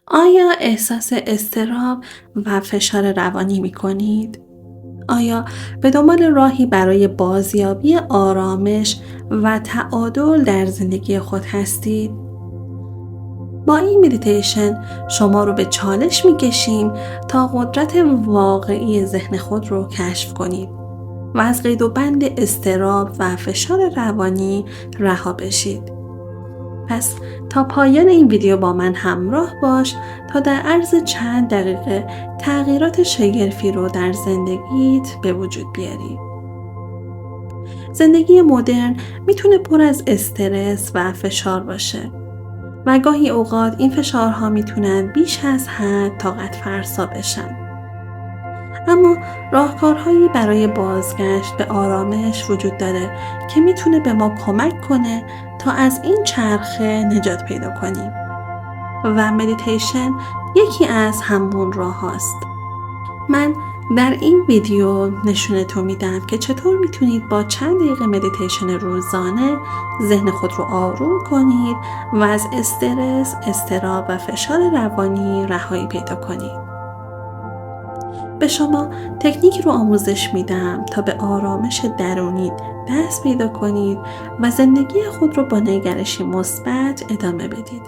آیا احساس اضطراب و فشار روانی می کنید؟ آیا به دنبال راهی برای بازیابی آرامش و تعادل در زندگی خود هستید؟ با این مدیتیشن شما رو به چالش می کشیم تا قدرت واقعی ذهن خود رو کشف کنید و از قید و بند اضطراب و فشار روانی رها بشید. پس تا پایان این ویدیو با من همراه باش تا در عرض چند دقیقه تغییرات شگرفی رو در زندگیت به وجود بیاری. زندگی مدرن میتونه پر از استرس و فشار باشه و گاهی اوقات این فشارها میتونن بیش از حد طاقت فرسا بشن. اما راهکارهایی برای بازگشت به آرامش وجود داره که میتونه به ما کمک کنه تا از این چرخه نجات پیدا کنیم و مدیتیشن یکی از همون راه هاست. من در این ویدیو نشونتون میدم که چطور میتونید با چند دقیقه مدیتیشن روزانه ذهن خود رو آروم کنید و از استرس، اضطراب و فشار روانی رهایی پیدا کنید. به شما تکنیک رو آموزش میدم تا به آرامش درونی دست پیدا کنید و زندگی خود رو با نگرشی مثبت ادامه بدید.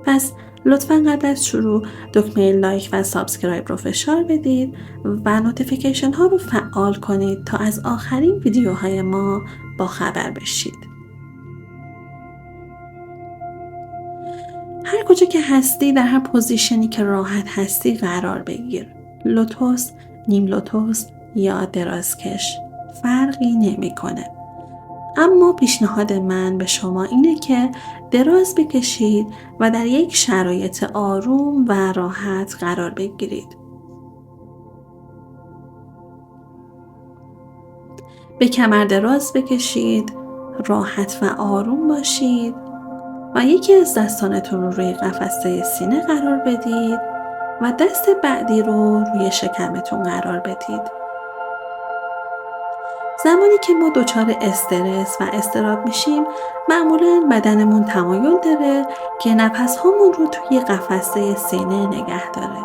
پس لطفاً قبل از شروع دکمه لایک و سابسکرایب رو فشار بدید و نوتیفیکیشن ها رو فعال کنید تا از آخرین ویدیوهای ما با خبر بشید. هر کجا که هستی در هر پوزیشنی که راحت هستی قرار بگیر. لوتوس، نیم لوتوس یا درازکش فرقی نمیکنه. اما پیشنهاد من به شما اینه که دراز بکشید و در یک شرایط آروم و راحت قرار بگیرید. به کمر دراز بکشید، راحت و آروم باشید و یکی از دستانتون رو روی قفسه سینه قرار بدید و دست بعدی رو روی شکمتون قرار بدید. زمانی که ما دچار استرس و اضطراب میشیم معمولاً بدنمون تمایل داره که نفسهامون رو توی قفسه سینه نگه داره.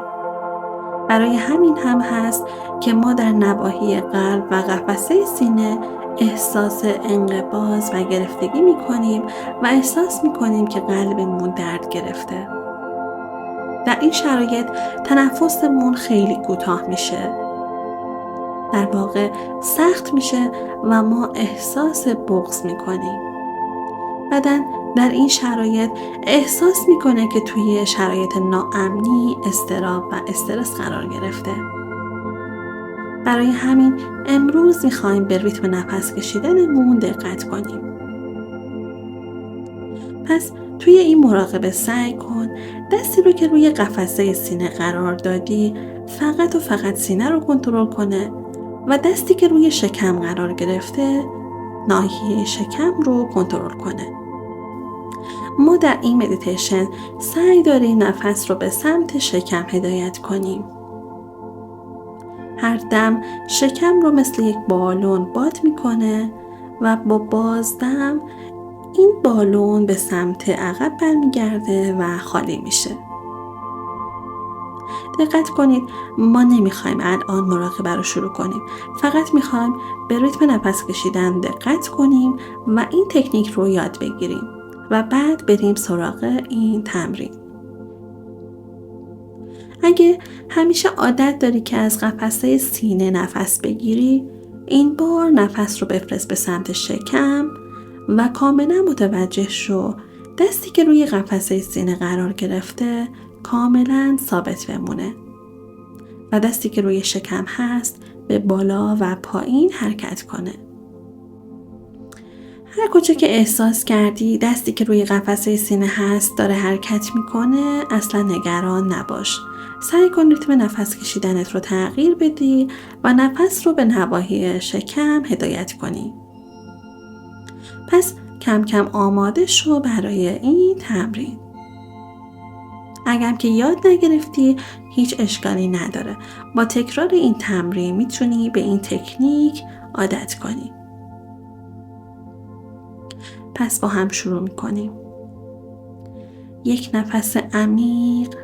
برای همین هم هست که ما در نواحی قلب و قفسه سینه احساس انقباض و گرفتگی میکنیم و احساس میکنیم که قلبمون درد گرفته. در این شرایط تنفسمون خیلی کوتاه میشه. در واقع سخت میشه و ما احساس بغض میکنیم. بدن در این شرایط احساس میکنه که توی شرایط ناامنی، اضطراب و استرس قرار گرفته. برای همین امروز میخوایم به ریتم نفس کشیدنمون دقت کنیم. پس توی این مراقبه سعی کن دستی رو که روی قفسه سینه قرار دادی فقط و فقط سینه رو کنترل کنه و دستی که روی شکم قرار گرفته ناحیه شکم رو کنترل کنه. ما در این مدیتیشن سعی داریم نفس رو به سمت شکم هدایت کنیم. هر دم شکم رو مثل یک بالون باد میکنه و با بازدم این بالون به سمت عقب برمیگرده و خالی میشه. دقت کنید ما نمیخوایم الان مراقبه رو شروع کنیم. فقط میخوایم به ریتم نفس کشیدن دقت کنیم و این تکنیک رو یاد بگیریم و بعد بریم سراغ این تمرین. اگه همیشه عادت داری که از قفسه سینه نفس بگیری، این بار نفس رو بفرست به سمت شکم و کاملا متوجه شو دستی که روی قفسه سینه قرار گرفته کاملا ثابت بمونه و دستی که روی شکم هست به بالا و پایین حرکت کنه. هر کجا که احساس کردی دستی که روی قفسه سینه هست داره حرکت میکنه اصلا نگران نباش. سعی کن ریتم نفس کشیدنت رو تغییر بدی و نفس رو به نواحی شکم هدایت کنی. پس کم کم آماده شو برای این تمرین. اگرم که یاد نگرفتی هیچ اشکالی نداره. با تکرار این تمرین میتونی به این تکنیک عادت کنی. پس با هم شروع میکنیم. یک نفس عمیق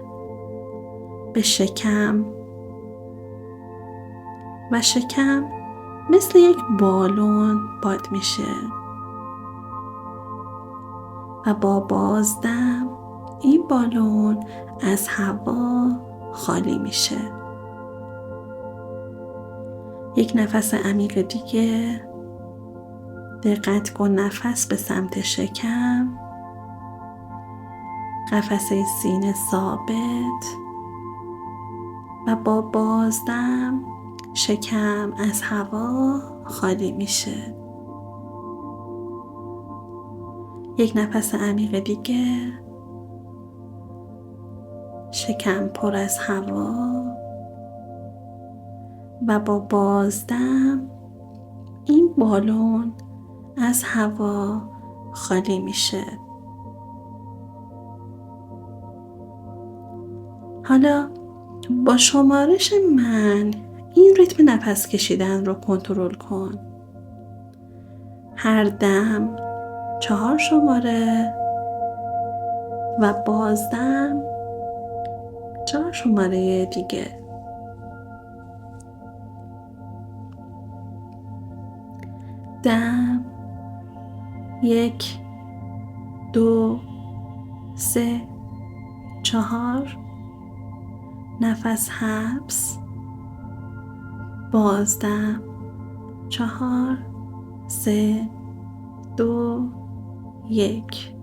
به شکم و شکم مثل یک بالون باد میشه و با بازدم این بالون از هوا خالی میشه. یک نفس عمیق دیگه. دقت کن نفس به سمت شکم، قفسه سینه ثابت و با بازدم شکم از هوا خالی میشه. یک نفس عمیق دیگه. شکم پر از هوا و با بازدم این بالون از هوا خالی میشه. حالا با شمارش من این ریتم نفس کشیدن رو کنترل کن. هر دم 4 شماره و بازدم 4 شماره دیگه. دم 1 2 3 4. نفس حبس. بازدم 4 3 2 1.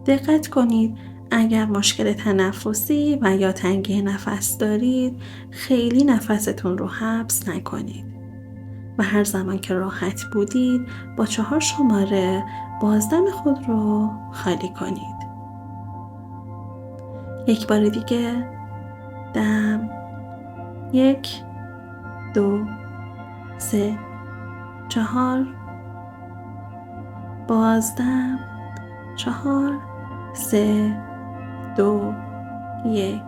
دقت کنید اگر مشکل تنفسی و یا تنگی نفس دارید خیلی نفستون رو حبس نکنید و هر زمان که راحت بودید با 4 شماره بازدم خود رو خالی کنید. یک بار دیگه. دم 1 2 3 4. بازدم 4 3 2 1.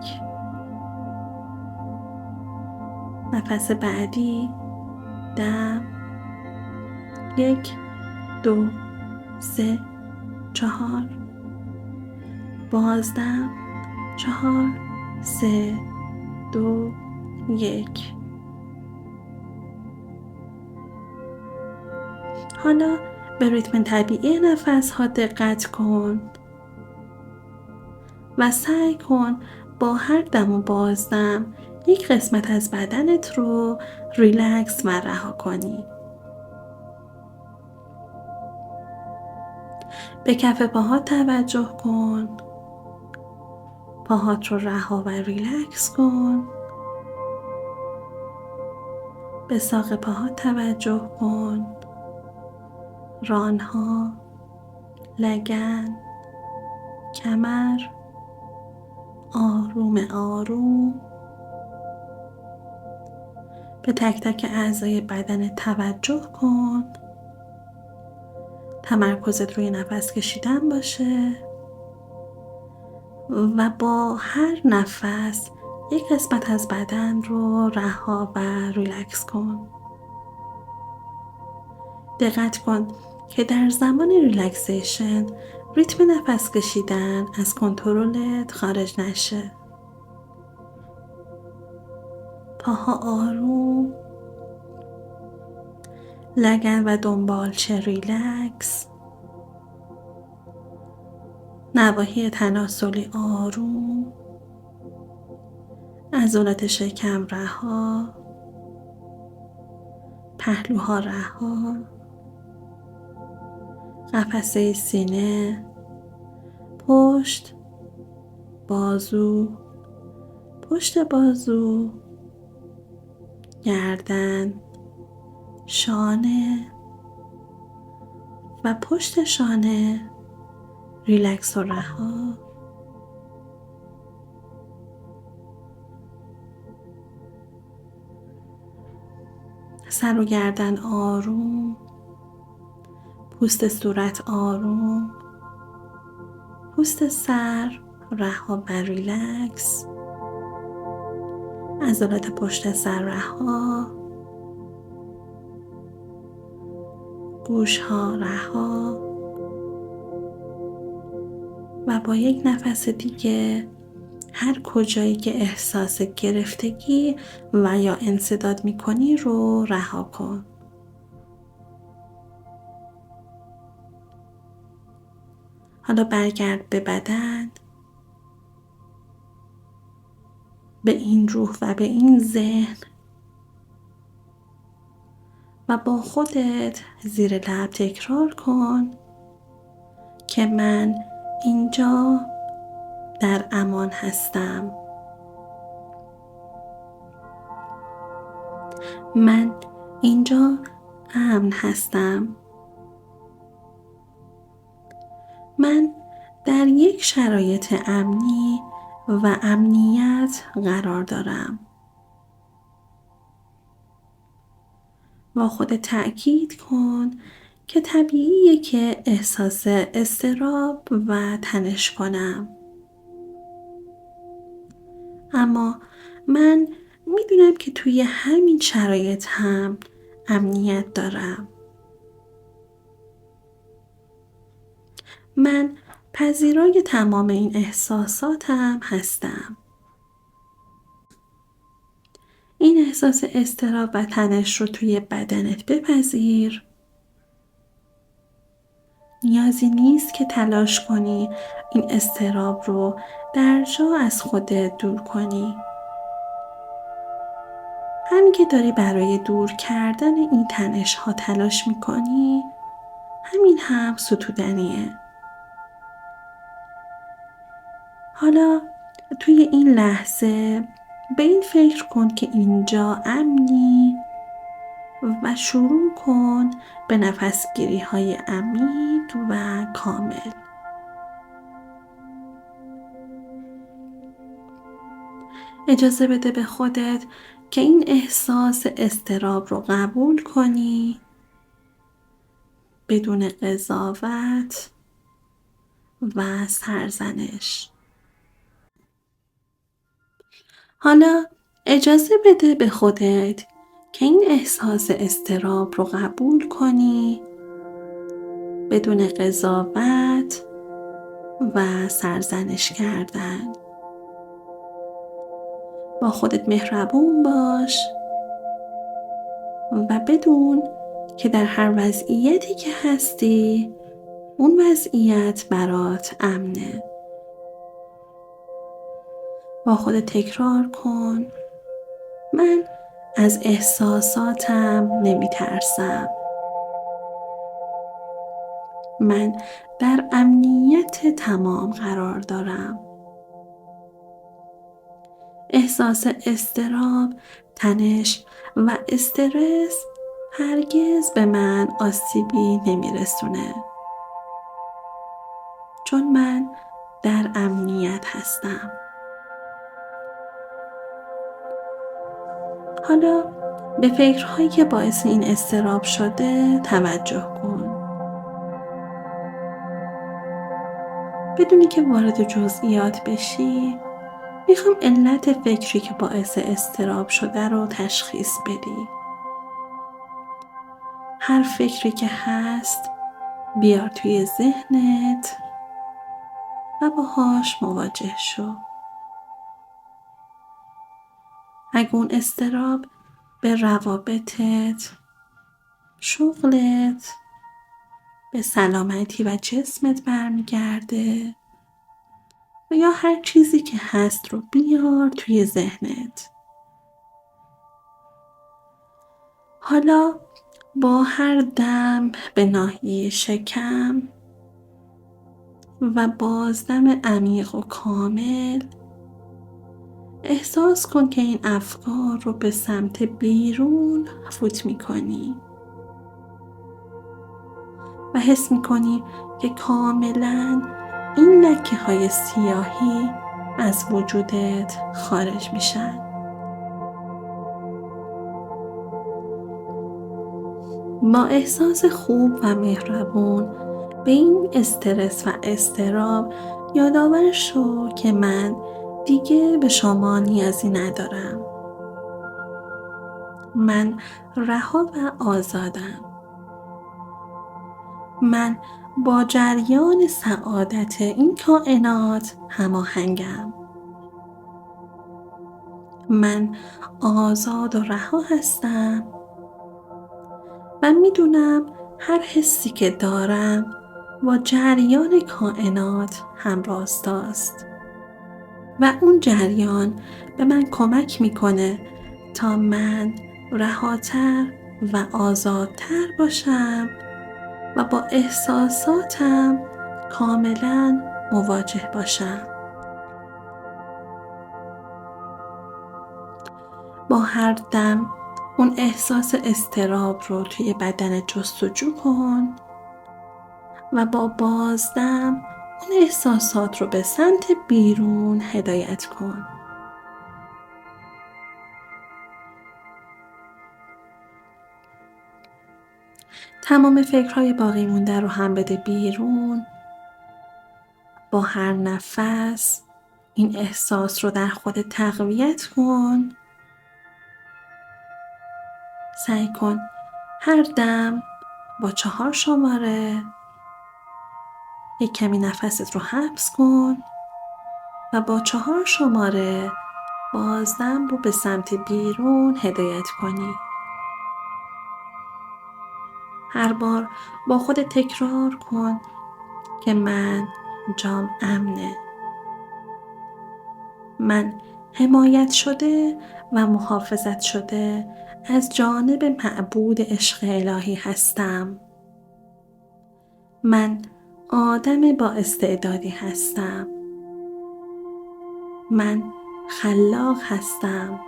نفس بعدی. دم 1 2 3 4. بازدم 4 3 2 1. حالا به ریتم طبیعی نفس ها دقت کن و سعی کن با هر دم و بازدم یک قسمت از بدنت رو ریلکس و رها کنی. به کف پاهات توجه کن. پاهات رو رها و ریلکس کن. به ساق پاهات توجه کن. رانها، لگن، کمر، آروم آروم. به تک تک اعضای بدن توجه کن. تمرکزت روی نفس کشیدن باشه و با هر نفس یک قسمت از بدن رو رها و ریلکس کن. دقت کن که در زمان ریلکسیشن ریتم نفس کشیدن از کنترلت خارج نشه. پاها آروم، لگن و دنبالچه ریلکس، نواحی تناسلی آروم، عضلات شکم رها، پهلوها رها، قفسه سینه، پشت، بازو، پشت بازو، گردن، شانه و پشت شانه ریلکس و رها. سر و گردن آروم، پوست صورت آروم، پوست سر رها و ریلکس، عضلات پشت سر رها، گوش ها رها، و با یک نفس دیگه هر کجایی که احساس گرفتگی و یا انسداد میکنی رو رها کن. حالا برگرد به بدن، به این روح و به این ذهن و با خودت زیر لب تکرار کن که من اینجا در امان هستم. من اینجا امن هستم. من در یک شرایط امنی و امنیت قرار دارم. با خودت تأکید کن که طبیعیه که احساس اضطراب و تنش کنم. اما من میدونم که توی همین شرایط هم امنیت دارم. من پذیرای تمام این احساساتم هستم. این احساس اضطراب و تنش رو توی بدنت بپذیر. نیازی نیست که تلاش کنی این اضطراب رو در جا از خودت دور کنی. همین که داری برای دور کردن این تنش ها تلاش میکنی، همین هم ستودنیه. حالا توی این لحظه به این فکر کن که اینجا امنی و شروع کن به نفسگیری های عمیق و کامل. اجازه بده به خودت که این احساس اضطراب رو قبول کنی بدون قضاوت و سرزنش. حالا اجازه بده به خودت که این احساس اضطراب رو قبول کنی بدون قضاوت و سرزنش کردن. با خودت مهربون باش و بدون که در هر وضعیتی که هستی اون وضعیت برات امنه. با خودت تکرار کن من از احساساتم نمی ترسم. من در امنیت تمام قرار دارم. احساس اضطراب، تنش و استرس هرگز به من آسیبی نمیرسونه. چون من در امنیت هستم. حالا به فکرهایی که باعث این اضطراب شده توجه کن. بدونی که وارد جزئیات بشی، میخوام علت فکری که باعث اضطراب شده رو تشخیص بدی. هر فکری که هست بیار توی ذهنت و باهاش مواجه شو. اگه اون اضطراب به روابطت، شغلت، به سلامتی و جسمت برمیگرده و یا هر چیزی که هست رو بیار توی ذهنت. حالا با هر دم به ناحیه شکم و بازدم عمیق و کامل احساس کن که این افکار رو به سمت بیرون فوت می‌کنی و حس می‌کنی که کاملاً این لکه‌های سیاهی از وجودت خارج میشن. با احساس خوب و مهربون به این استرس و اضطراب یادآور شو که من دیگه به شما نیازی ندارم. من رها و آزادم. من با جریان سعادت این کائنات هماهنگم. من آزاد و رها هستم و میدونم هر حسی که دارم با جریان کائنات همراستاست و اون جریان به من کمک میکنه تا من رهاتر و آزادتر باشم و با احساساتم کاملا مواجه باشم. با هر دم اون احساس اضطراب رو توی بدن جستجو کن و با بازدم اون احساسات رو به سمت بیرون هدایت کن. تمام فکرهای باقی مونده رو هم بده بیرون. با هر نفس این احساس رو در خودت تقویت کن. سعی کن هر دم با 4 شماره یک کمی نفست رو حبس کن و با 4 شماره بازدم رو به سمت بیرون هدایت کنی. هر بار با خودت تکرار کن که من جام امنه. من حمایت شده و محافظت شده از جانب معبود عشق الهی هستم. من آدم با استعدادی هستم. من خلاق هستم.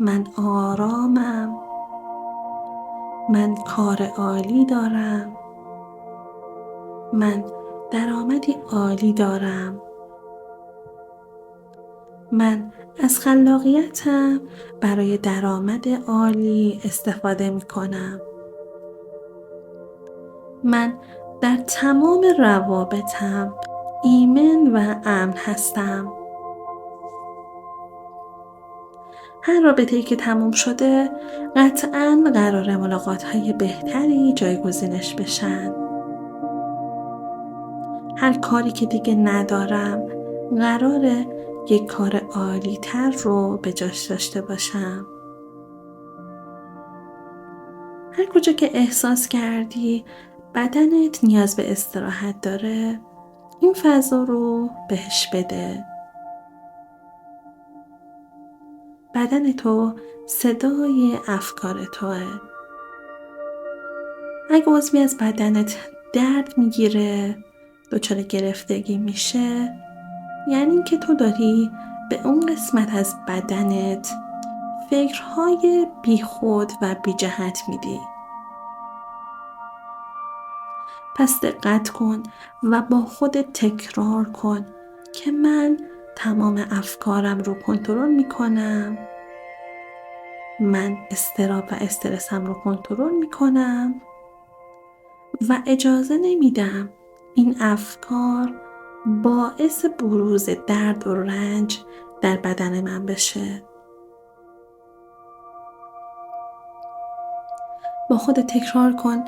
من آرامم. من کار عالی دارم. من درآمدی عالی دارم. من از خلاقیتم برای درآمد عالی استفاده می کنم. من در تمام روابطم ایمن و امن هستم. هر رابطه‌ای که تموم شده قطعاً قرار ملاقات‌های بهتری جایگزینش بشن. هر کاری که دیگه ندارم قراره یک کار عالی تر رو به جاش داشته باشم. هر کجا که احساس کردی بدنت نیاز به استراحت داره، این فضا رو بهش بده. بدن تو صدای افکار توه. اگه عضوی از بدنت درد میگیره، دچار گرفتگی میشه، یعنی که تو داری به اون قسمت از بدنت فکرهای بیخود و بی جهت میدی. پس دقت کن و با خودت تکرار کن که من تمام افکارم رو کنترل میکنم. من اضطراب و استرسم رو کنترل میکنم و اجازه نمیدم این افکار باعث بروز درد و رنج در بدن من بشه. با خودت تکرار کن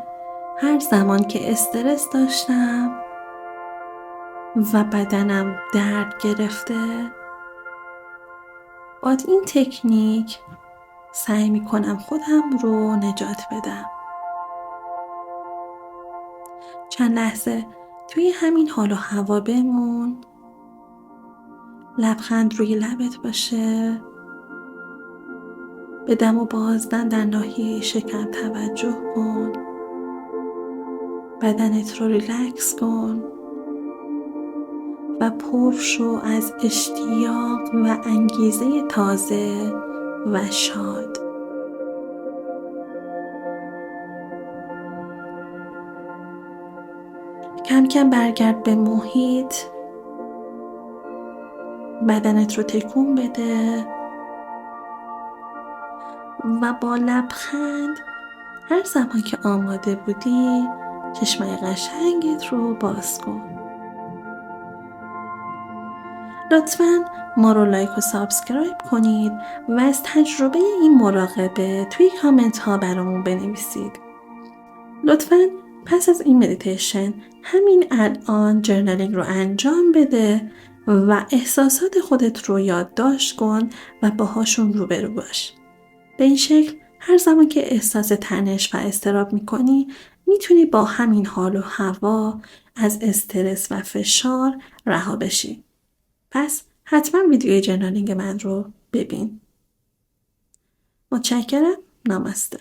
هر زمان که استرس داشتم و بدنم درد گرفته، با این تکنیک سعی میکنم خودم رو نجات بدم. چند لحظه توی همین حال و هوا بمون. لبخند روی لبت باشه. به دم و بازدم در ناحیه شکم توجه کن. بدنت رو ریلکس کن و پر شو از اشتیاق و انگیزه تازه و شاد. کم کم برگرد به محیط. بدنت رو تکون بده و با لبخند هر زمان که آماده بودی چشمای قشنگت رو باز کن. لطفاً ما رو لایک و سابسکرایب کنید و از تجربه این مراقبه توی کامنت ها برامون بنویسید. لطفاً پس از این مدیتیشن همین الان جرنالینگ رو انجام بده و احساسات خودت رو یادداشت کن و باهاشون روبرو باش. به این شکل هر زمان که احساس تنش و اضطراب میکنی میتونی با همین حال و هوا از استرس و فشار رها بشی. پس حتما ویدیوی جرنالینگ من رو ببین. متشکرم. نامسته.